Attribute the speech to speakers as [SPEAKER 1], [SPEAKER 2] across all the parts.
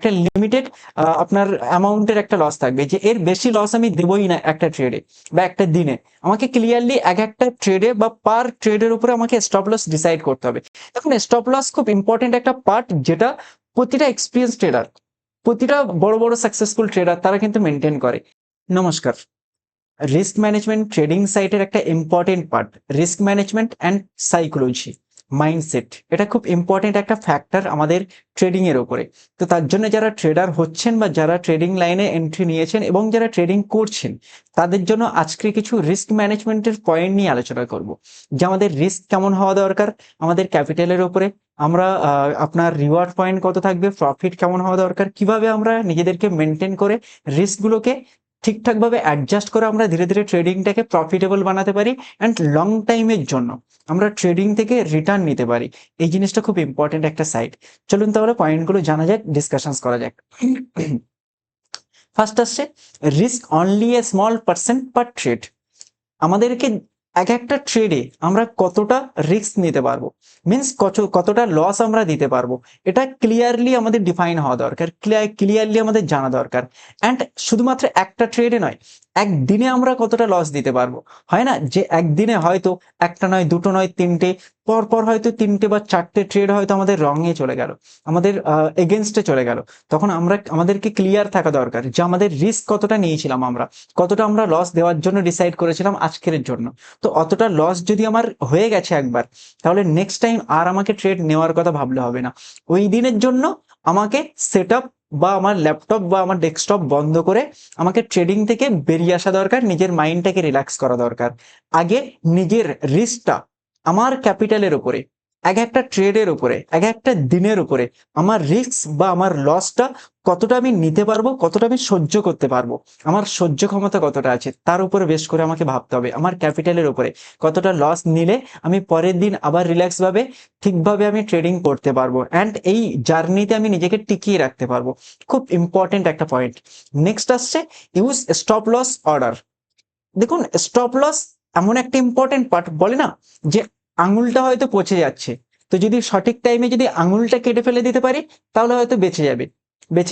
[SPEAKER 1] একটা লিমিটেড আপনার অ্যামাউন্টের একটা লস থাকবে, যে এর বেশি লস আমি দেবই না একটা ট্রেডে বা একটা দিনে। আমাকে ক্লিয়ারলি এক একটা ট্রেডে বা পার ট্রেডের উপরে আমাকে স্টপ লস ডিসাইড করতে হবে। দেখুন, স্টপ লস খুব ইম্পর্টেন্ট একটা পার্ট, যেটা প্রতিটা এক্সপিরিয়েন্স ট্রেডার, প্রতিটা বড় বড় সাকসেসফুল ট্রেডার তারা কিন্তু মেনটেন করে। নমস্কার। রিস্ক ম্যানেজমেন্ট ট্রেডিং সাইটের একটা important part. Risk management and psychology, mindset, এটা খুব ইম্পর্টেন্ট একটা ফ্যাক্টর আমাদের ট্রেডিং এর উপরে। তো তার জন্য যারা ট্রেডার হচ্ছেন বা যারা ট্রেডিং লাইনে এন্ট্রি নিয়েছেন এবং যারা ট্রেডিং করছেন, তাদের জন্য আজকে কিছু রিস্ক ম্যানেজমেন্টের পয়েন্ট নিয়ে আলোচনা করব, যে আমাদের রিস্ক কেমন হওয়া দরকার আমাদের ক্যাপিটালের উপরে, আমরা আপনার রিওয়ার্ড পয়েন্ট কত থাকবে, প্রফিট কেমন হওয়া দরকার, কিভাবে আমরা নিজেদেরকে মেনটেন করে রিস্কগুলোকে ঠিকঠাকভাবে অ্যাডজাস্ট করে আমরা ধীরে ধীরে ট্রেডিংটাকে প্রফিটেবল বানাতে পারি অ্যান্ড লং টাইমের জন্য আমরা ট্রেডিং থেকে রিটার্ন নিতে পারি। এই জিনিসটা খুব ইম্পর্টেন্ট একটা সাইড। চলুন তাহলে পয়েন্টগুলো জানা যাক, ডিসকাশনস করা যাক। ফার্স্ট আসছে risk only a small percent per trade. আমাদেরকে এক একটা ট্রেডে আমরা কতটা রিস্ক নিতে পারবো, মিনস কতটা লস আমরা দিতে পারবো, এটা ক্লিয়ারলি আমাদের ডিফাইন হওয়া দরকার, ক্লিয়ারলি আমাদের জানা দরকার। অ্যান্ড শুধুমাত্র একটা ট্রেডে নয়, একদিনে আমরা কতটা লস দিতে পারবো। হয় না যে একদিনে হয়তো একটা নয়, দুটো নয়, তিনটে, পরপর হয়তো তিনটে বা চারটে ট্রেড হয়তো আমাদের রঙে চলে গেল, আমাদের এগেনস্টে চলে গেল। তখন আমাদেরকে ক্লিয়ার থাকা দরকার যে আমাদের রিস্ক কতটা নিয়েছিলাম, আমরা কতটা আমরা লস দেওয়ার জন্য ডিসাইড করেছিলাম আজকের জন্য। তো অতটা লস যদি আমার হয়ে গেছে একবার, তাহলে নেক্সট টাইম আর আমাকে ট্রেড নেওয়ার কথা ভাবলে হবে না। ওই দিনের জন্য আমাকে সেট আপ বা আমার ল্যাপটপ বা আমার ডেস্কটপ বন্ধ করে আমাকে ট্রেডিং থেকে বেরিয়ে আসা দরকার, নিজের মাইন্ডটাকে রিল্যাক্স করা দরকার। আগে নিজের রিস্কটা আমার ক্যাপিটালের উপরে, এক একটা ট্রেডের উপরে, এক একটা দিনের উপরে আমার রিস্ক বা আমার লসটা কতটা আমি নিতে পারবো, কতটা আমি সহ্য করতে পারবো, আমার সহ্য ক্ষমতা কতটা আছে, তার উপরে বেশ করে আমাকে ভাবতে হবে। আমার ক্যাপিটালের উপরে কতটা লস নিলে আমি পরের দিন আবার রিল্যাক্স ভাবে ঠিকভাবে আমি ট্রেডিং করতে পারবো অ্যান্ড এই জার্নিতে আমি নিজেকে টিকিয়ে রাখতে পারবো। খুব ইম্পর্টেন্ট একটা পয়েন্ট। নেক্সট আসছে ইউজ স্টপ লস অর্ডার। দেখুন, স্টপ লস এমন একটা ইম্পর্টেন্ট পার্ট, বলে না যে আঙুলটা হয়তো পচে যাচ্ছে, তো যদি সঠিক টাইমে যদি আঙুলটা কেটে ফেলে দিতে পারি, তাহলে হয়তো বেঁচে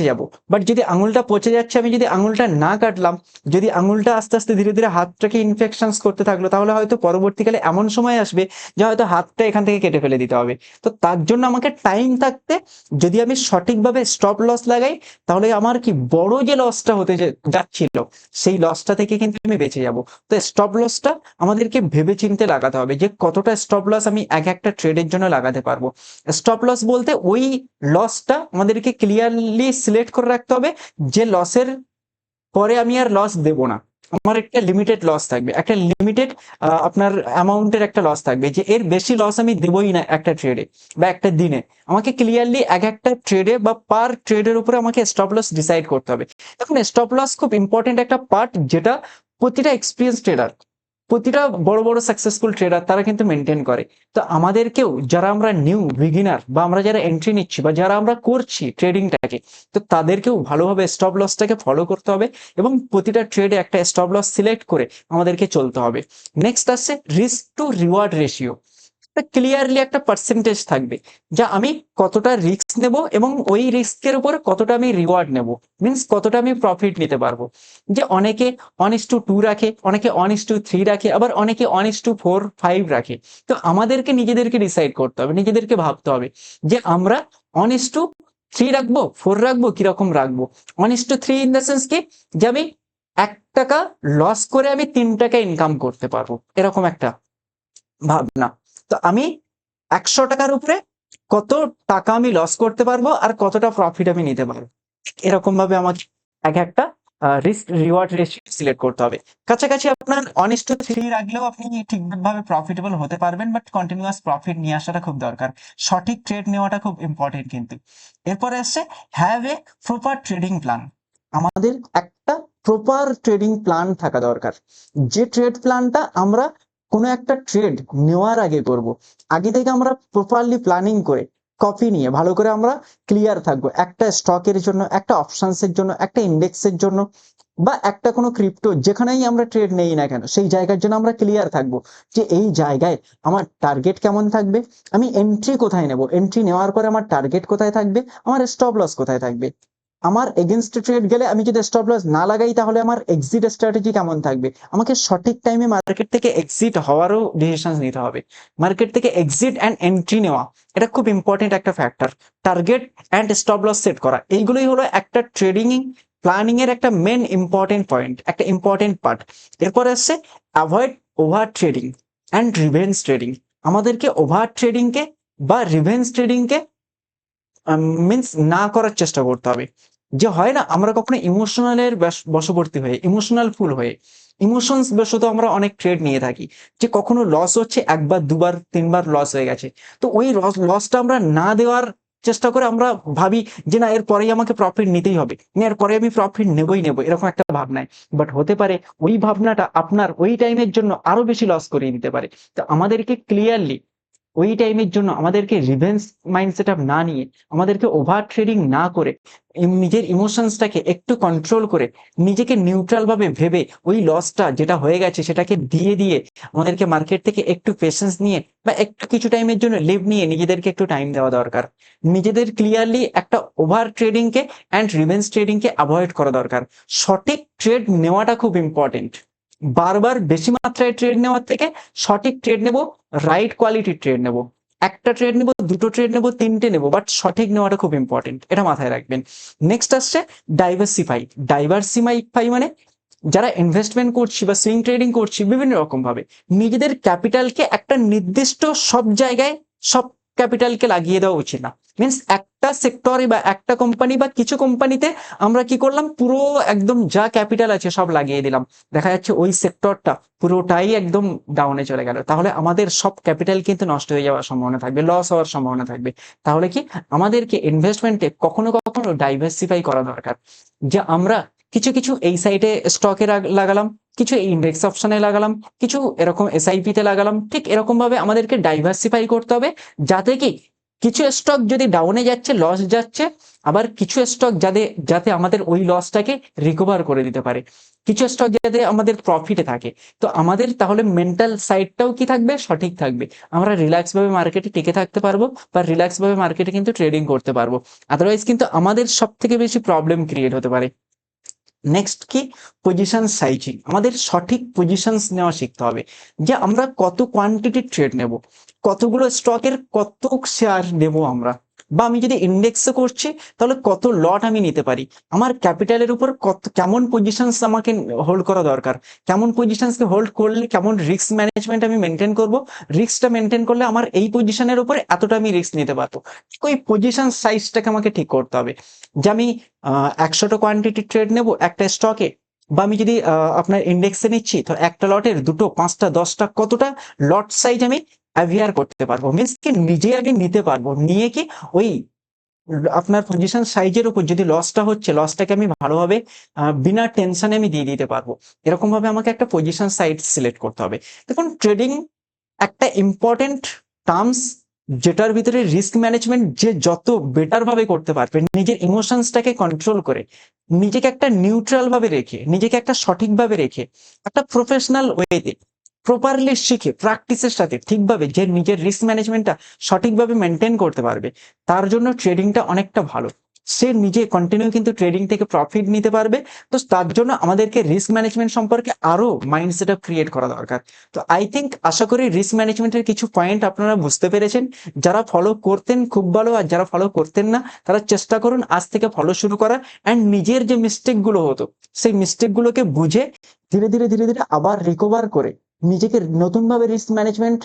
[SPEAKER 1] যাব। বাট যদি আঙুলটা পচে যাচ্ছে, আমি যদি আঙুলটা না কাটলাম, যদি আঙুলটা আস্তে আস্তে ধীরে ধীরে হাতটাকে ইনফেকশনস করতে থাকলো, তাহলে হয়তো পরবর্তীকালে এমন সময় আসবে যে হয়তো হাতটা এখান থেকে কেটে ফেলে দিতে হবে। তো তার জন্য আমাকে টাইম থাকতে যদি আমি সঠিকভাবে স্টপ লস লাগাই, তাহলে আমার কি বড় যে লসটা হতে যাচ্ছিল, সেই লসটা থেকে কিন্তু আমি বেঁচে যাব। তো স্টপ লসটা আমাদেরকে ভেবে চিন্তে লাগাতে হবে, যে কতটা স্টপ লস আমি এক একটা ট্রেডের জন্য লাগাতে পারবো। স্টপ লস বলতে ওই লসটা আমাদেরকে ক্লিয়ারলি সিলেক্ট করে রাখতে হবে, যে লসের পরে আমি আর লস দেব না। আমার একটা লিমিটেড লস থাকবে, একটা লিমিটেড আপনার অ্যামাউন্টের একটা লস থাকবে, যে এর বেশি লস আমি দেবই না একটা ট্রেডে বা একটা দিনে। আমাকে ক্লিয়ারলি এক একটা ট্রেডে বা পার ট্রেডের উপরে আমাকে স্টপ লস ডিসাইড করতে হবে। দেখুন, স্টপ লস খুব ইম্পর্টেন্ট একটা পার্ট, যেটা প্রতিটা এক্সপিরিয়েন্স ট্রেডার, প্রতিটা বড় বড় সাকসেসফুল ট্রেডার তারা কিন্তু মেনটেন করে। তো আমাদেরকেও, যারা আমরা নিউ বিগিনার বা আমরা যারা এন্ট্রি নিচ্ছি বা যারা আমরা করছি ট্রেডিংটাকে, তো তাদেরকেও ভালোভাবে স্টপ লসটাকে ফলো করতে হবে এবং প্রতিটা ট্রেডে একটা স্টপ লস সিলেক্ট করে আমাদেরকে চলতে হবে। নেক্সট আসছে risk to reward ratio. Clearly একটা পার্সেন্টেজ থাকবে, যা আমি কতটা রিস্ক নেব এবং ওই রিস্কের উপর কতটা আমি রিওয়ার্ড নেব, মিনস কতটা আমি প্রফিট নিতে পারবো। যে অনেকে 1:2 রাখে, অনেকে 1:3 রাখে, আবার অনেকে 1:4, 5 রাখে। তো আমাদেরকে নিজেদেরকে ডিসাইড করতে হবে, নিজেদেরকে ভাবতে হবে যে আমরা 1:3 রাখবো, 4 রাখবো, কিরকম রাখবো। 1:3 ইন দ্য সেন্স কি, যে আমি 1 টাকা লস করে আমি 3 টাকা ইনকাম করতে পারবো, এরকম একটা ভাবনা। তো আমি 100 টাকার উপরে কত টাকা আমি লস করতে পারবো আর কতটা প্রফিট আমি নিতে পারবো, এরকম ভাবে আমাকে এক একটা রিস্ক রিওয়ার্ড রেশিও সিলেক্ট করতে হবে। কাছাকাছি আপনার 1:3 রাখলেও আপনি ঠিকভাবে প্রফিটেবল হতে পারবেন, বাট কন্টিনিউয়াস প্রফিট নিয়ে আসাটা খুব দরকার। সঠিক ট্রেড নেওয়াটা খুব ইম্পর্টেন্ট কিন্তু। এরপরে আসছে have a proper trading plan. আমাদের একটা প্রপার ট্রেডিং প্ল্যান থাকা দরকার, যে ট্রেড প্ল্যানটা আমরা কোনো একটা ট্রেড নেওয়ার আগে করব। আগে থেকে আমরা প্রপারলি প্ল্যানিং করে কপি নিয়ে ভালো করে আমরা ক্লিয়ার থাকবো, একটা স্টকের জন্য, একটা অপশনসের জন্য, একটা ইন্ডেক্সের জন্য, বা একটা কোনো ক্রিপ্টো যেখানেই আমরা ট্রেড নেই না কেন, সেই জায়গার জন্য আমরা ক্লিয়ার থাকবো যে এই জায়গায় আমার টার্গেট কেমন থাকবে, আমি এন্ট্রি কোথায় নেব, এন্ট্রি নেওয়ার পরে আমার টার্গেট কোথায় থাকবে, আমার স্টপ লস কোথায় থাকবে। আমার এগেনস্ট ট্রেড গেলে আমি যদি স্টপ লস না লাগাই তাহলে আমার এক্সিট স্ট্র্যাটেজি কেমন থাকবে? আমাকে সঠিক টাইমে মার্কেট থেকে এক্সিট হওয়ারও ডিসিশন নিতে হবে। মার্কেট থেকে এক্সিট অ্যান্ড এন্ট্রি নেওয়া, এটা খুব ইম্পর্টেন্ট একটা factor. Target and stop loss set করা, এইগুলোই হলো একটা ট্রেডিং প্ল্যানিং এর একটা মেন ইম্পর্টেন্ট পয়েন্ট, একটা ইম্পর্টেন্ট পার্ট। এরপর আসছে avoid over trading and revenge trading. আমাদেরকে ওভার ট্রেডিংকে বা রিভেঞ্জ ট্রেডিংকে মিন্স না করার চেষ্টা করতে হবে। যে হয় না, আমরা কখনো ইমোশনালের বশবর্তী হয়ে, ইমোশনাল ফুল হয়ে, ইমোশনস বশত আমরা অনেক ট্রেড নিয়ে থাকি। যে কখনো লস হচ্ছে, একবার দুবার তিনবার লস হয়ে গেছে, তো ওই লসটা আমরা না দেওয়ার চেষ্টা করে আমরা ভাবি যে না, এরপরেই আমাকে প্রফিট নিতেই হবে, না এরপরে আমি প্রফিট নেবই নেবো, এরকম একটা ভাবনায়। বাট হতে পারে ওই ভাবনাটা আপনার ওই টাইমের জন্য আরো বেশি লস করিয়ে দিতে পারে। তো আমাদেরকে ক্লিয়ারলি ওই টাইমের জন্য আমাদেরকে রিভেঞ্জ মাইন্ডসেট আপ না নিয়ে, আমাদেরকে ওভার ট্রেডিং না করে, নিজের ইমোশনসটাকে একটু কন্ট্রোল করে, নিজেকে নিউট্রাল ভাবে ভেবে ওই লসটা যেটা হয়ে গেছে সেটাকে দিয়ে দিয়ে আমাদেরকে মার্কেট থেকে একটু পেশেন্স নিয়ে বা একটু কিছু টাইমের জন্য লিভ নিয়ে নিজেদেরকে একটু টাইম দেওয়া দরকার। নিজেদের ক্লিয়ারলি একটা ওভার ট্রেডিংকে অ্যান্ড রিভেঞ্জ ট্রেডিংকে অ্যাভয়েড করা দরকার। সঠিক ট্রেড নেওয়াটা খুব ইম্পর্টেন্ট। বারবার বেশি মাত্রায় ট্রেড নেওয়ার থেকে সঠিক ট্রেড নেব, রাইট কোয়ালিটির ট্রেড নেব। একটা ট্রেড নেব, দুটো ট্রেড নেব, তিনটে নেব, বাট সঠিক নেওয়াটা খুব ইম্পর্টেন্ট, এটা মাথায় রাখবেন। নেক্সট আসছে ডাইভার্সিফাই। ডাইভার্সিফাই মানে যারা ইনভেস্টমেন্ট করছি বা সুইং ট্রেডিং করছি বিভিন্ন রকম ভাবে, নিজেদের ক্যাপিটালকে একটা নির্দিষ্ট সব জায়গায়, সব ক্যাপিটালকে লাগিয়ে দেওয়া উচিত না। মিনস একটা সেক্টরে বা একটা কোম্পানি বা কিছু কোম্পানিতে আমরা কি করলাম, পুরো একদম যা ক্যাপিটাল আছে সব লাগিয়ে দিলাম, দেখা যাচ্ছে ওই সেক্টরটা পুরোটাই একদম ডাউনে চলে গেল, তাহলে আমাদের সব ক্যাপিটাল কিন্তু নষ্ট হয়ে যাওয়ার সম্ভাবনা থাকবে, লস হওয়ার সম্ভাবনা থাকবে। তাহলে কি আমাদেরকে ইনভেস্টমেন্টে কখনো কখনো ডাইভার্সিফাই করা দরকার। যে আমরা কিছু কিছু এই সাইডে স্টকে লাগালাম, কিছু এই ইন্ডেক্স অপশনে লাগালাম, কিছু এরকম এসআইপি তে লাগালাম, ঠিক এরকম ভাবে আমাদেরকে ডাইভার্সিফাই করতে হবে। যাতে কি কিছু স্টক যদি ডাউনে যাচ্ছে, লস যাচ্ছে, আবার কিছু স্টক যাতে যাতে আমাদের ওই লসটাকে রিকভার করে দিতে পারে, কিছু স্টক যাতে আমাদের প্রফিটে থাকে। তো আমাদের তাহলে মেন্টাল সাইডটাও কি থাকবে, সঠিক থাকবে। আমরা রিল্যাক্স ভাবে মার্কেটে টিকে থাকতে পারবো বা রিল্যাক্স ভাবে মার্কেটে কিন্তু ট্রেডিং করতে পারবো। আদারওয়াইজ কিন্তু আমাদের সব থেকে বেশি প্রবলেম ক্রিয়েট হতে পারে। নেক্সট কি, পজিশন সাইজিং। আমাদের সঠিক পজিশনস নেওয়া শিখতে হবে। যে আমরা কত কোয়ান্টিটি ট্রেড নেব, কতগুলো স্টকের কত শেয়ার নেব আমরা, বা আমি যদি ইন্ডেক্সে করছি তাহলে কত লট আমি নিতে পারি, আমার ক্যাপিটালের উপর কত কেমন পজিশনস আমাকে হোল্ড করা দরকার, কেমন পজিশনসকে হোল্ড করলে কেমন রিস্ক ম্যানেজমেন্ট আমি মেনটেন করব, রিস্কটা মেনটেন করলে আমার এই পজিশনের উপরে এতটা আমি রিস্ক নিতে পারবো। ওই পজিশন সাইজটাকে আমাকে ঠিক করতে হবে। যে আমি 100টা কোয়ান্টিটি ট্রেড নেব একটা স্টকে, বা আমি যদি আপনার ইন্ডেক্সে নিচ্ছি তো একটা লটের 2টো 5টা 10টা কতটা লট সাইজ আমি অ্যাভিয়ার করতে পারবো, মিনস কি নিজে আগে নিতে পারবো, নিয়ে কি ওই আপনার পজিশন সাইজের উপর যদি লসটা হচ্ছে, লসটাকে আমি ভালোভাবে বিনা টেনশনে আমি দিয়ে দিতে পারবো। এরকম ভাবে আমাকে একটা পজিশন সাইজ সিলেক্ট করতে হবে। দেখুন, ট্রেডিং একটা ইম্পর্টেন্ট টার্মস, যেটার ভিতরে রিস্ক ম্যানেজমেন্ট যে যত বেটার ভাবে করতে পারবে, নিজের ইমোশনসটাকে কন্ট্রোল করে, নিজেকে একটা নিউট্রাল ভাবে রেখে, নিজেকে একটা সঠিকভাবে রেখে, একটা প্রফেশনাল ওয়েতে প্রপারলি শিখে প্র্যাকটিসের সাথে ঠিকভাবে যে নিজের রিস্ক ম্যানেজমেন্টটা সঠিকভাবে মেনটেন করতে পারবে, তার জন্য ট্রেডিংটা অনেকটা ভালো। সে নিজে কন্টিনিউ কিন্তু ট্রেডিং থেকে প্রফিট নিতে পারবে। তো তার জন্য আমাদেরকে রিস্ক ম্যানেজমেন্ট সম্পর্কে আরো মাইন্ডসেট ক্রিয়েট করা দরকার। তো আই থিঙ্ক, আশা করি রিস্ক ম্যানেজমেন্টের কিছু পয়েন্ট আপনারা বুঝতে পেরেছেন। যারা ফলো করতেন খুব ভালো, আর যারা ফলো করতেন না তারা চেষ্টা করুন আজ থেকে ফলো শুরু করা, অ্যান্ড নিজের যে মিস্টেক গুলো হতো সেই মিস্টেক গুলোকে বুঝে ধীরে ধীরে ধীরে ধীরে আবার রিকভার করে নিজেকে নতুন ভাবে রিস্ক ম্যানেজমেন্ট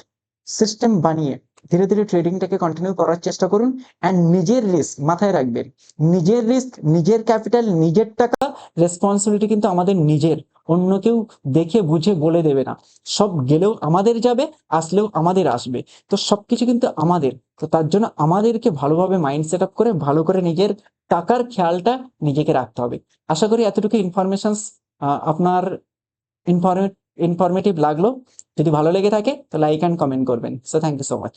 [SPEAKER 1] সিস্টেম বানিয়ে ধীরে ধীরে ট্রেডিংটাকে কন্টিনিউ করার চেষ্টা করুন। অ্যান্ড নিজের রিস্ক মাথায় রাখবেন, নিজের রিস্ক, নিজের ক্যাপিটাল, নিজের টাকা, রেসপন্সিবিলিটি কিন্তু আমাদের নিজের, অন্য কেউ দেখে বুঝে বলে দেবে না। সব গেলেও আমাদের যাবে, আসলেও আমাদের আসবে, তো সবকিছু কিন্তু আমাদের। তো তার জন্য আমাদেরকে ভালোভাবে মাইন্ড সেট আপ করে ভালো করে নিজের টাকার খেয়ালটা নিজেকে রাখতে হবে। আশা করি এতটুকু ইনফরমেশন আপনার ইনফরমেটিভ লাগলো। যদি ভালো লেগে থাকে তো লাইক অ্যান্ড কমেন্ট করবেন। So thank you so much.